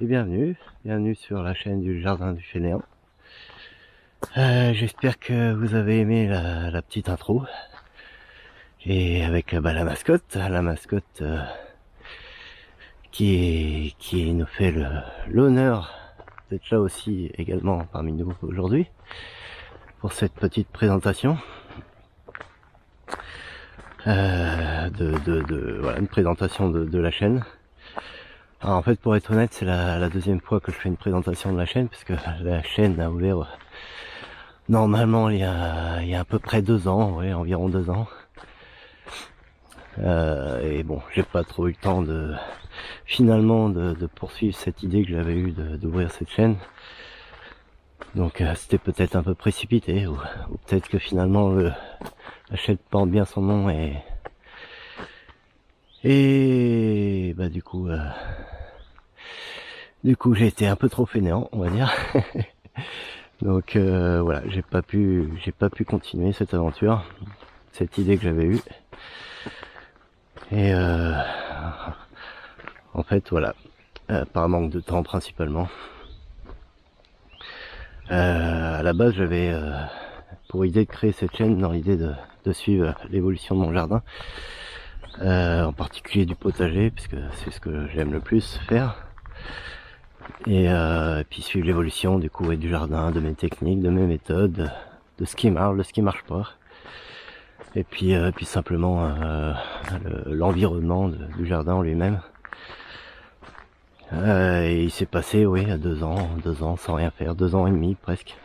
et bienvenue sur la chaîne du Jardin du Fainéant. J'espère que vous avez aimé la petite intro. Et avec la mascotte qui nous fait l'honneur d'être là aussi également parmi nous aujourd'hui pour cette petite présentation. Voilà, une présentation de la chaîne. Alors en fait, pour être honnête, c'est la deuxième fois que je fais une présentation de la chaîne, puisque la chaîne a ouvert normalement il y a à peu près 2 ans, ouais, environ 2 ans. Et bon, j'ai pas trop eu le temps finalement de poursuivre cette idée que j'avais eue d'ouvrir cette chaîne. Donc c'était peut-être un peu précipité, ou peut-être que finalement la chaîne porte bien son nom et bah du coup j'ai été un peu trop fainéant, on va dire. Donc voilà, j'ai pas pu continuer cette aventure, cette idée que j'avais eue. Et en fait voilà, par manque de temps principalement. À la base j'avais pour idée de créer cette chaîne dans l'idée de suivre l'évolution de mon jardin, en particulier du potager, puisque c'est ce que j'aime le plus faire. Et puis suivre l'évolution du coup du jardin, de mes techniques, de mes méthodes, de ce qui marche, de ce qui marche pas. Et puis simplement l'environnement du jardin en lui-même. Et il s'est passé, oui, 2 ans sans rien faire, 2 ans et demi presque.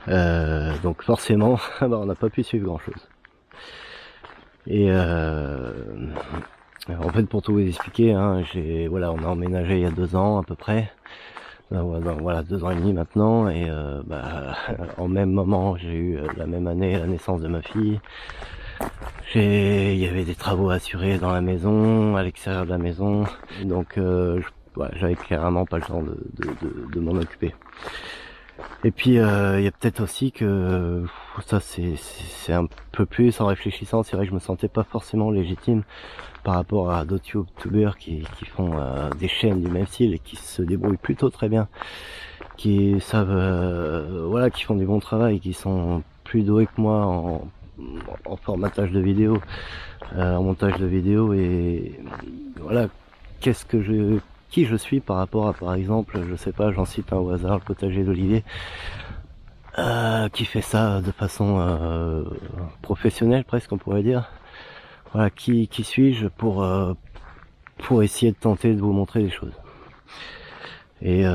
Donc forcément, on n'a pas pu suivre grand chose. Et en fait, pour tout vous expliquer, hein, on a emménagé il y a 2 ans à peu près. Voilà, 2 ans et demi maintenant. Et en même moment, j'ai eu la même année la naissance de ma fille. Il y avait des travaux à assurer dans la maison, à l'extérieur de la maison. Donc j'avais clairement pas le temps de m'en occuper. Et puis il y a peut-être aussi que ça c'est un peu plus en réfléchissant, c'est vrai que je me sentais pas forcément légitime par rapport à d'autres youtubeurs qui font des chaînes du même style et qui se débrouillent plutôt très bien, qui savent qui font du bon travail, qui sont plus doués que moi en formatage de vidéos, en montage de vidéos. Et voilà, qui je suis par rapport à, par exemple, je sais pas, j'en cite un au hasard, le potager d'Olivier, qui fait ça de façon professionnelle presque, on pourrait dire. Voilà, qui suis-je pour essayer de tenter de vous montrer des choses. Et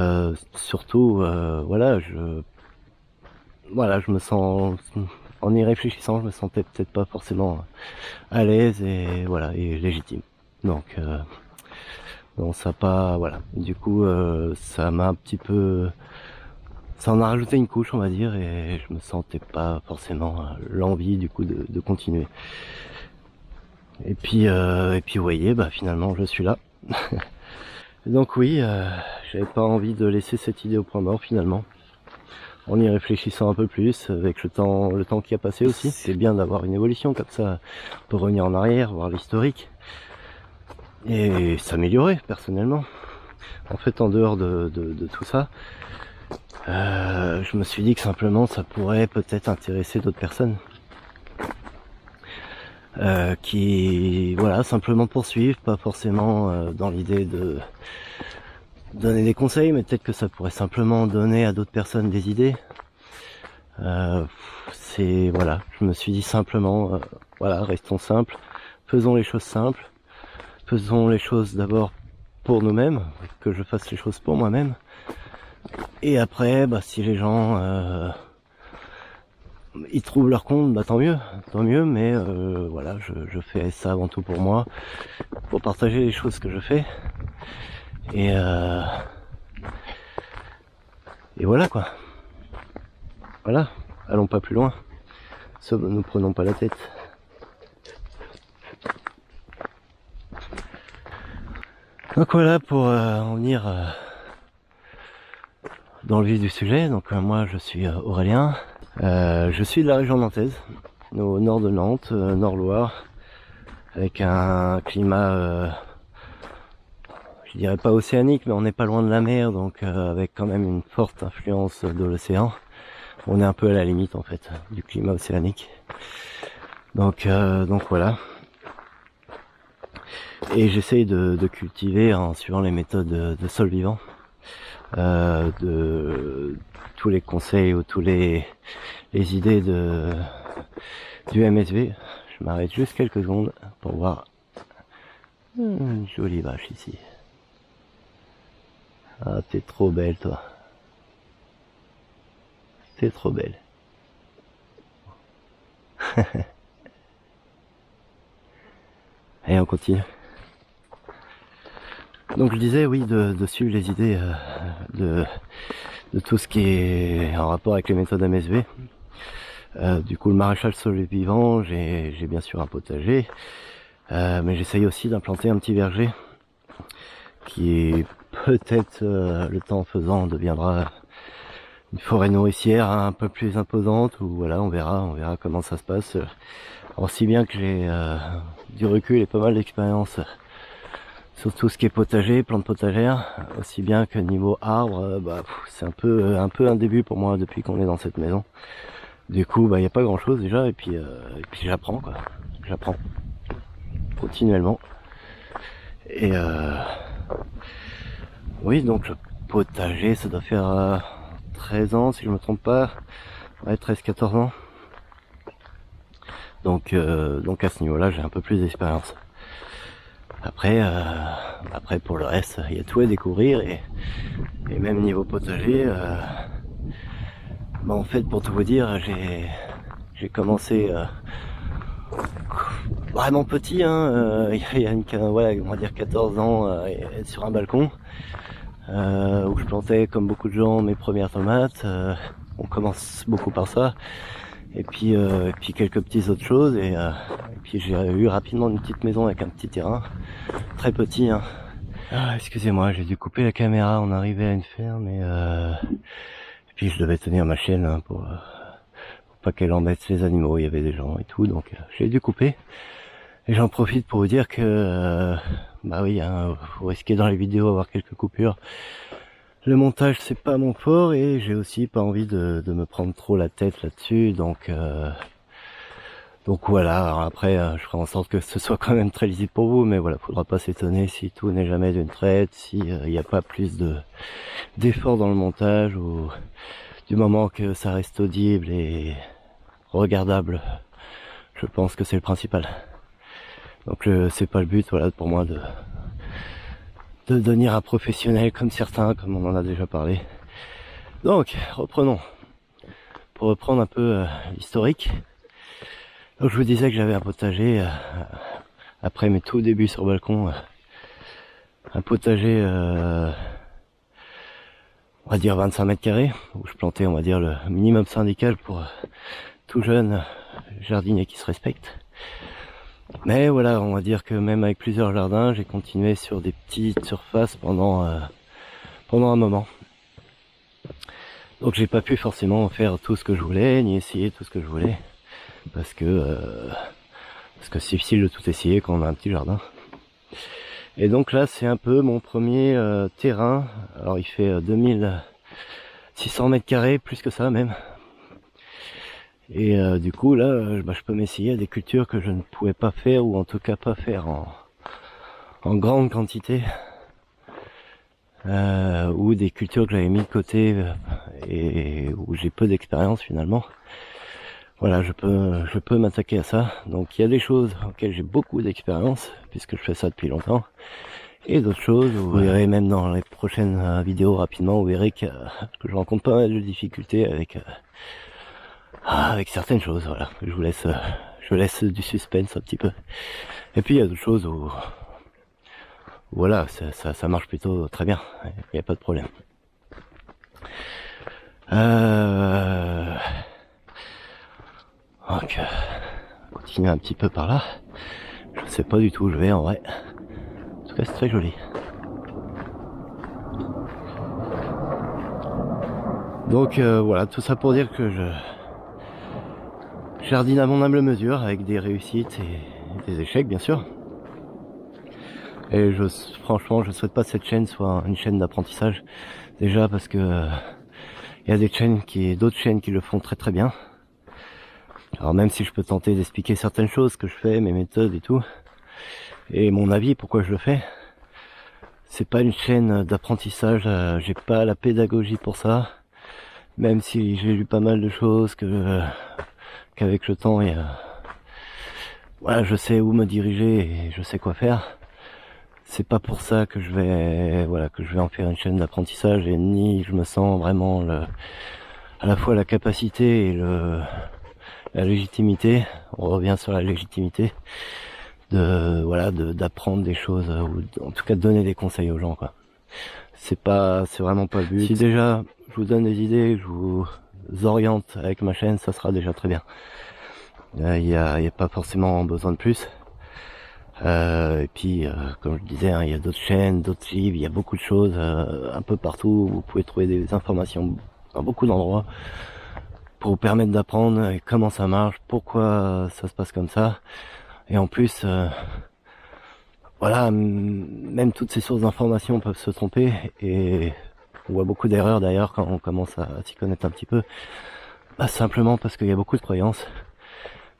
surtout, je me sens, en y réfléchissant, je me sentais peut-être pas forcément à l'aise et voilà, et légitime. Donc ça pas, voilà. Du coup, ça m'a un petit peu, ça en a rajouté une couche, on va dire, et je me sentais pas forcément l'envie du coup de continuer. Et puis vous voyez, finalement je suis là. Donc oui, j'avais pas envie de laisser cette idée au point mort finalement. En y réfléchissant un peu plus, avec le temps qui a passé aussi, c'est bien d'avoir une évolution comme ça, on peut revenir en arrière, voir l'historique, et s'améliorer personnellement. En fait, en dehors de tout ça, je me suis dit que simplement ça pourrait peut-être intéresser d'autres personnes. Qui voilà, simplement poursuivre, pas forcément dans l'idée de donner des conseils, mais peut-être que ça pourrait simplement donner à d'autres personnes des idées. C'est voilà, je me suis dit simplement restons simples, faisons les choses simples, faisons les choses d'abord pour nous-mêmes, que je fasse les choses pour moi-même, et après si les gens ils trouvent leur compte, tant mieux, mais voilà, je fais ça avant tout pour moi, pour partager les choses que je fais, et voilà quoi. Voilà, allons pas plus loin, ne nous prenons pas la tête. Donc voilà, pour en venir dans le vif du sujet. Donc moi je suis Aurélien, je suis de la région nantaise, au nord de Nantes, Nord-Loire, avec un climat je dirais pas océanique, mais on n'est pas loin de la mer, donc avec quand même une forte influence de l'océan. On est un peu à la limite en fait du climat océanique. Donc voilà. Et j'essaye de cultiver en suivant les méthodes de sol vivant, de tous les conseils ou tous les idées du MSV. Je m'arrête juste quelques secondes pour voir une jolie vache ici. Ah, t'es trop belle toi. T'es trop belle. Et on continue. Donc je disais oui de suivre les idées de tout ce qui est en rapport avec les méthodes MSV. Du coup le maraîchage sol vivant, j'ai bien sûr un potager, mais j'essaye aussi d'implanter un petit verger qui peut-être le temps faisant deviendra une forêt nourricière un peu plus imposante, ou voilà, on verra comment ça se passe. Aussi bien que j'ai du recul et pas mal d'expérience sur tout ce qui est potager, plantes potagères, aussi bien que niveau arbre, c'est un peu un début pour moi depuis qu'on est dans cette maison. Du coup, il n'y a pas grand chose déjà, et puis j'apprends quoi, j'apprends continuellement. Et oui, donc le potager, ça doit faire 13 ans si je me trompe pas, ouais, 13-14 ans. Donc à ce niveau-là, j'ai un peu plus d'expérience. Après pour le reste, il y a tout à découvrir, et même niveau potager, en fait, pour tout vous dire, j'ai commencé vraiment petit, il y a voilà, on va dire 14 ans, sur un balcon où je plantais comme beaucoup de gens mes premières tomates. On commence beaucoup par ça. Et puis quelques petites autres choses, et puis j'ai eu rapidement une petite maison avec un petit terrain, très petit. Ah, excusez-moi, j'ai dû couper la caméra, on arrivait à une ferme, et puis je devais tenir ma chienne pour pas qu'elle embête les animaux, il y avait des gens et tout, donc j'ai dû couper. Et j'en profite pour vous dire que oui, vous risquez dans les vidéos avoir quelques coupures. Le montage, c'est pas mon fort, et j'ai aussi pas envie de me prendre trop la tête là-dessus, donc voilà. Alors après, je ferai en sorte que ce soit quand même très lisible pour vous, mais voilà, faudra pas s'étonner si tout n'est jamais d'une traite, si il n'y a pas plus d'effort dans le montage, ou du moment que ça reste audible et regardable, je pense que c'est le principal. Donc c'est pas le but, voilà, pour moi de devenir un professionnel comme certains, comme on en a déjà parlé. Donc, reprenons. Pour reprendre un peu l'historique. Donc je vous disais que j'avais un potager après mes tout débuts sur balcon. Un potager, on va dire 25 mètres carrés, où je plantais, on va dire, le minimum syndical pour tout jeune jardinier qui se respecte. Mais voilà, on va dire que même avec plusieurs jardins, j'ai continué sur des petites surfaces pendant un moment. Donc j'ai pas pu forcément faire tout ce que je voulais, ni essayer tout ce que je voulais, parce que c'est difficile de tout essayer quand on a un petit jardin. Et donc là, c'est un peu mon premier terrain. Alors il fait 2600 mètres carrés, plus que ça même. Et du coup là, je peux m'essayer à des cultures que je ne pouvais pas faire, ou en tout cas pas faire en grande quantité, ou des cultures que j'avais mis de côté et où j'ai peu d'expérience finalement. Voilà, je peux m'attaquer à ça. Donc il y a des choses auxquelles j'ai beaucoup d'expérience, puisque je fais ça depuis longtemps, et d'autres choses, vous verrez même dans les prochaines vidéos rapidement, vous verrez que je rencontre pas mal de difficultés avec certaines choses. Voilà, je laisse du suspense un petit peu. Et puis il y a d'autres choses où voilà, ça marche plutôt très bien, il n'y a pas de problème. Donc, continuer un petit peu par là. Je sais pas du tout où je vais en vrai. En tout cas, c'est très joli. Donc voilà, tout ça pour dire que je jardine à mon humble mesure, avec des réussites et des échecs bien sûr. Et franchement, je souhaite pas que cette chaîne soit une chaîne d'apprentissage. Déjà parce que il y a d'autres chaînes qui le font très très bien. Alors même si je peux tenter d'expliquer certaines choses que je fais, mes méthodes et tout, et mon avis, pourquoi je le fais, c'est pas une chaîne d'apprentissage, j'ai pas la pédagogie pour ça. Même si j'ai lu pas mal de choses, qu'avec le temps, voilà, je sais où me diriger et je sais quoi faire. C'est pas pour ça que je vais en faire une chaîne d'apprentissage, et ni je me sens vraiment à la fois la capacité et la légitimité. On revient sur la légitimité d'apprendre des choses, ou en tout cas de donner des conseils aux gens, quoi. C'est vraiment pas le but. Si déjà je vous donne des idées, je vous oriente avec ma chaîne, ça sera déjà très bien. Il y a pas forcément besoin de plus. Et puis, comme je disais, hein, il y a d'autres chaînes, d'autres livres, il y a beaucoup de choses un peu partout. Vous pouvez trouver des informations dans beaucoup d'endroits pour vous permettre d'apprendre comment ça marche, pourquoi ça se passe comme ça. Et en plus, voilà, même toutes ces sources d'informations peuvent se tromper, et on voit beaucoup d'erreurs d'ailleurs quand on commence à s'y connaître un petit peu. Simplement parce qu'il y a beaucoup de croyances,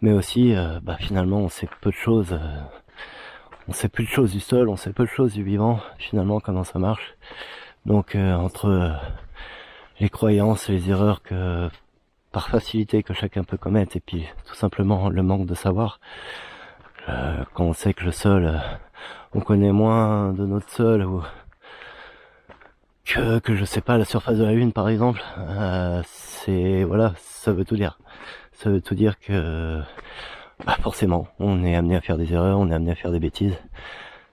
mais aussi finalement on sait peu de choses. On sait plus de choses du sol, on sait peu de choses du vivant, finalement, comment ça marche. Donc entre les croyances, les erreurs par facilité que chacun peut commettre, et puis tout simplement le manque de savoir, quand on sait que le sol, on connaît moins de notre sol, ou que je sais pas, la surface de la Lune par exemple, voilà, ça veut tout dire. Ça veut tout dire que forcément, on est amené à faire des erreurs, on est amené à faire des bêtises,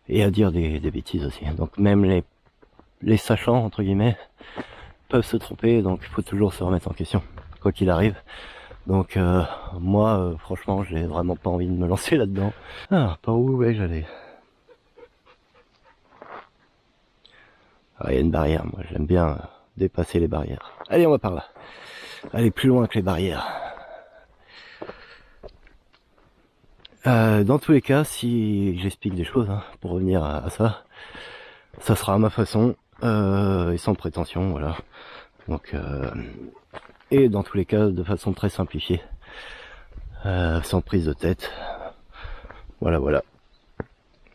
et à dire des bêtises aussi. Donc même les sachants, entre guillemets, peuvent se tromper, donc il faut toujours se remettre en question, quoi qu'il arrive. Donc moi, franchement, j'ai vraiment pas envie de me lancer là-dedans. Ah, par où vais-je aller? Il y a une barrière, moi j'aime bien dépasser les barrières. Allez, on va par là. Aller plus loin que les barrières. Dans tous les cas, si j'explique des choses, hein, pour revenir à ça, ça sera à ma façon, et sans prétention, voilà. Donc, et dans tous les cas, de façon très simplifiée, sans prise de tête. Voilà, voilà.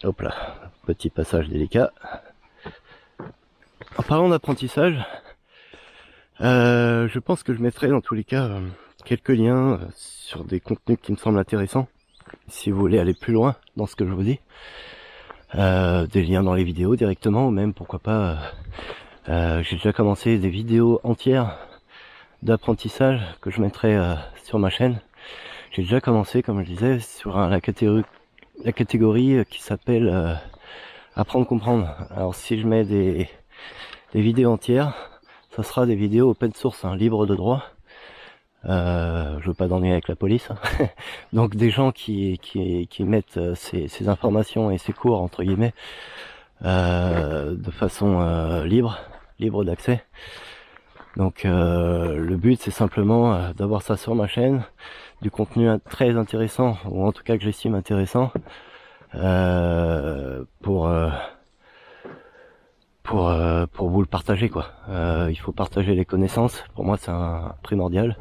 Hop là, petit passage délicat. En parlant d'apprentissage, je pense que je mettrai dans tous les cas quelques liens sur des contenus qui me semblent intéressants, si vous voulez aller plus loin dans ce que je vous dis. Des liens dans les vidéos directement, ou même pourquoi pas, j'ai déjà commencé des vidéos entières d'apprentissage que je mettrai sur ma chaîne. J'ai déjà commencé, comme je disais, sur la catégorie qui s'appelle apprendre comprendre. Alors si je mets des vidéos entières, ça sera des vidéos open source, hein, libres de droit. Je veux pas d'ennui avec la police, hein. Donc des gens qui mettent ces informations et ces cours entre guillemets de façon libre d'accès. Donc le but c'est simplement d'avoir ça sur ma chaîne, du contenu très intéressant, ou en tout cas que j'estime intéressant, pour vous le partager, quoi. Il faut partager les connaissances, pour moi c'est un primordial.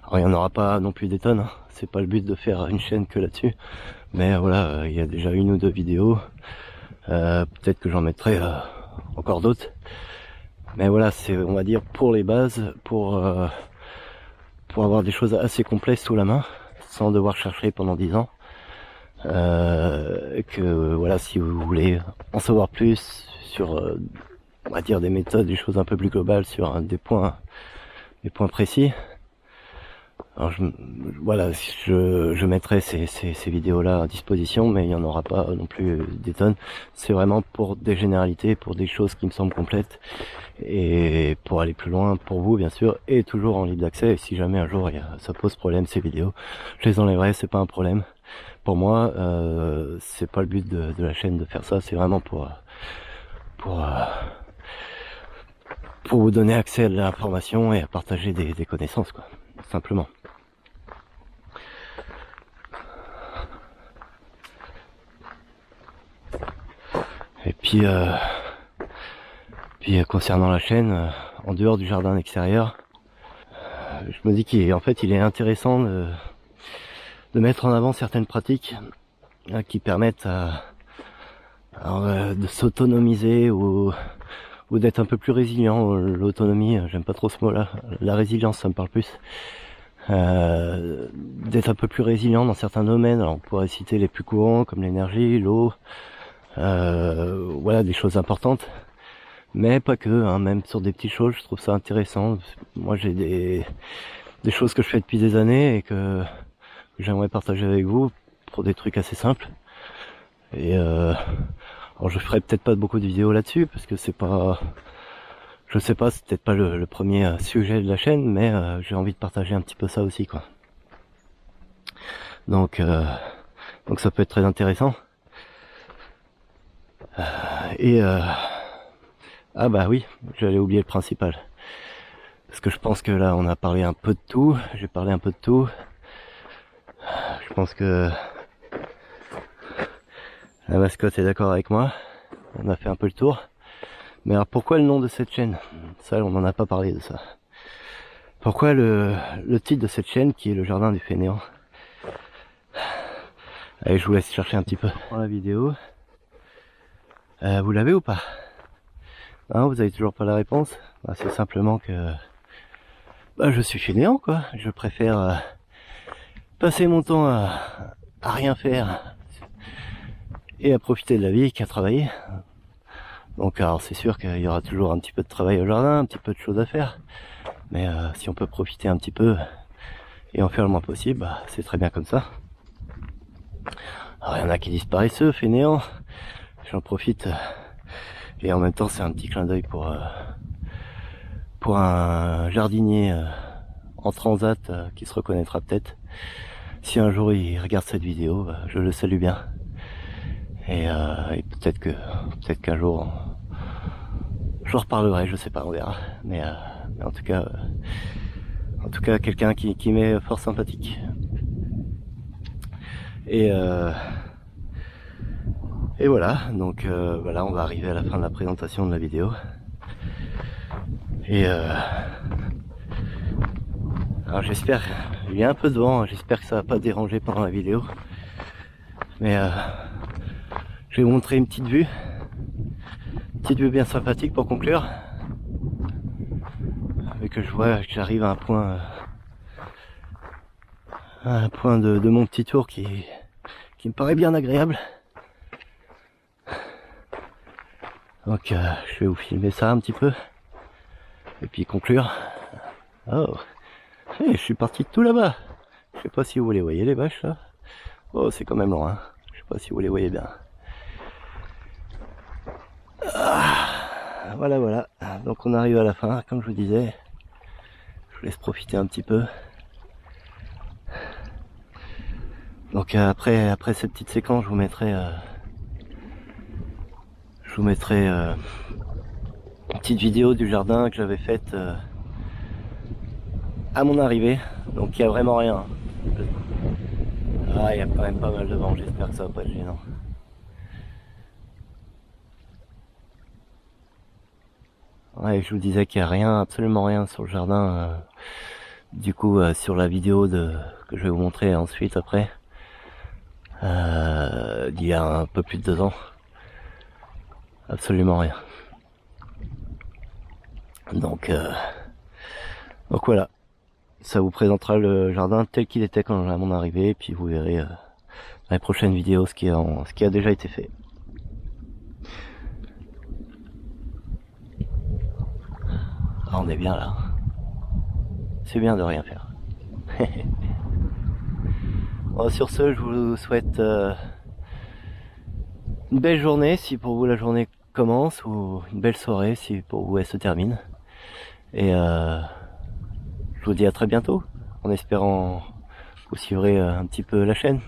Alors il n'y en aura pas non plus des tonnes, hein. C'est pas le but de faire une chaîne que là-dessus, mais voilà, il y a déjà une ou deux vidéos, peut-être que j'en mettrai encore d'autres, mais voilà, c'est, on va dire, pour les bases, pour avoir des choses assez complexes sous la main, sans devoir chercher pendant 10 ans. Que voilà, si vous voulez en savoir plus sur on va dire des méthodes, des choses un peu plus globales sur des points précis, alors je mettrai ces vidéos là à disposition, mais il n'y en aura pas non plus des tonnes. C'est vraiment pour des généralités, pour des choses qui me semblent complètes, et pour aller plus loin pour vous bien sûr, et toujours en libre d'accès. Et si jamais un jour ça pose problème, ces vidéos, je les enlèverai, c'est pas un problème pour moi. C'est pas le but de la chaîne de faire ça, c'est vraiment pour vous donner accès à de l'information et à partager des connaissances, quoi, simplement. Et puis, concernant la chaîne, en dehors du jardin extérieur, je me dis qu'en fait il est intéressant de mettre en avant certaines pratiques qui permettent de s'autonomiser ou d'être un peu plus résilient. L'autonomie, j'aime pas trop ce mot là, la résilience ça me parle plus. D'être un peu plus résilient dans certains domaines. Alors on pourrait citer les plus courants comme l'énergie, l'eau, voilà, des choses importantes, mais pas que, hein, même sur des petites choses je trouve ça intéressant. Moi j'ai des choses que je fais depuis des années et que j'aimerais partager avec vous pour des trucs assez simples. Et alors je ferai peut-être pas beaucoup de vidéos là-dessus parce que c'est pas, je sais pas, c'est peut-être pas le premier sujet de la chaîne, mais j'ai envie de partager un petit peu ça aussi, quoi. Donc ça peut être très intéressant. Ah bah oui, j'allais oublier le principal. Parce que je pense que là on a parlé un peu de tout, j'ai parlé un peu de tout. Je pense que la mascotte est d'accord avec moi, on a fait un peu le tour. Mais alors pourquoi le nom de cette chaîne? Ça, on n'en a pas parlé de ça. Pourquoi le titre de cette chaîne qui est le jardin du fainéant? Allez, je vous laisse chercher un petit peu dans la vidéo. Vous l'avez ou pas? Non, vous avez toujours pas la réponse? Bah, c'est simplement que je suis fainéant, quoi. Je préfère passer mon temps à rien faire et à profiter de la vie qu'à travailler. Donc alors c'est sûr qu'il y aura toujours un petit peu de travail au jardin, un petit peu de choses à faire, mais si on peut profiter un petit peu et en faire le moins possible, c'est très bien comme ça. Alors il y en a qui disparaissent, fainéants, j'en profite, et en même temps c'est un petit clin d'œil pour un jardinier en transat qui se reconnaîtra peut-être. Si un jour il regarde cette vidéo, je le salue bien. Et peut-être qu'un jour je reparlerai, je sais pas, on verra. Mais en tout cas quelqu'un qui m'est fort sympathique. Et voilà, donc voilà, on va arriver à la fin de la présentation de la vidéo. Et alors j'espère, il y a un peu de vent, j'espère que ça va pas déranger pendant la vidéo. Mais je vais vous montrer une petite vue bien sympathique pour conclure. Et que je vois que j'arrive à un point de mon petit tour qui me paraît bien agréable. Donc je vais vous filmer ça un petit peu et puis conclure. Oh, hey, je suis parti de tout là-bas. Je sais pas si vous les voyez, les vaches là. Oh, c'est quand même loin, hein. Je sais pas si vous les voyez bien. Voilà, donc on arrive à la fin, comme je vous disais. Je vous laisse profiter un petit peu. Donc après cette petite séquence, je vous mettrai une petite vidéo du jardin que j'avais faite à mon arrivée. Donc il n'y a vraiment rien. Ah, il y a quand même pas mal de vent, j'espère que ça va pas être gênant. Ouais, je vous disais qu'il n'y a rien, absolument rien sur le jardin. Du coup, sur la vidéo que je vais vous montrer ensuite après, d'il y a un peu plus de 2 ans, absolument rien. Donc voilà, ça vous présentera le jardin tel qu'il était quand à mon arrivée, et puis vous verrez dans les prochaines vidéos ce qui a déjà été fait. Ah, on est bien là. C'est bien de rien faire. Bon, sur ce, je vous souhaite une belle journée si pour vous la journée commence, ou une belle soirée si pour vous elle se termine. Et je vous dis à très bientôt, en espérant que vous suivrez un petit peu la chaîne.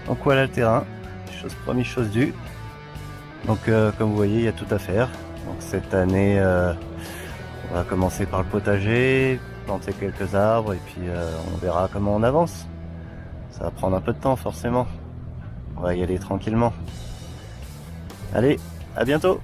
Donc voilà le terrain, chose promise, chose due. Donc comme vous voyez, il y a tout à faire. Donc cette année, On va commencer par le potager, planter quelques arbres et puis on verra comment on avance. Ça va prendre un peu de temps forcément. On va y aller tranquillement. Allez, à bientôt!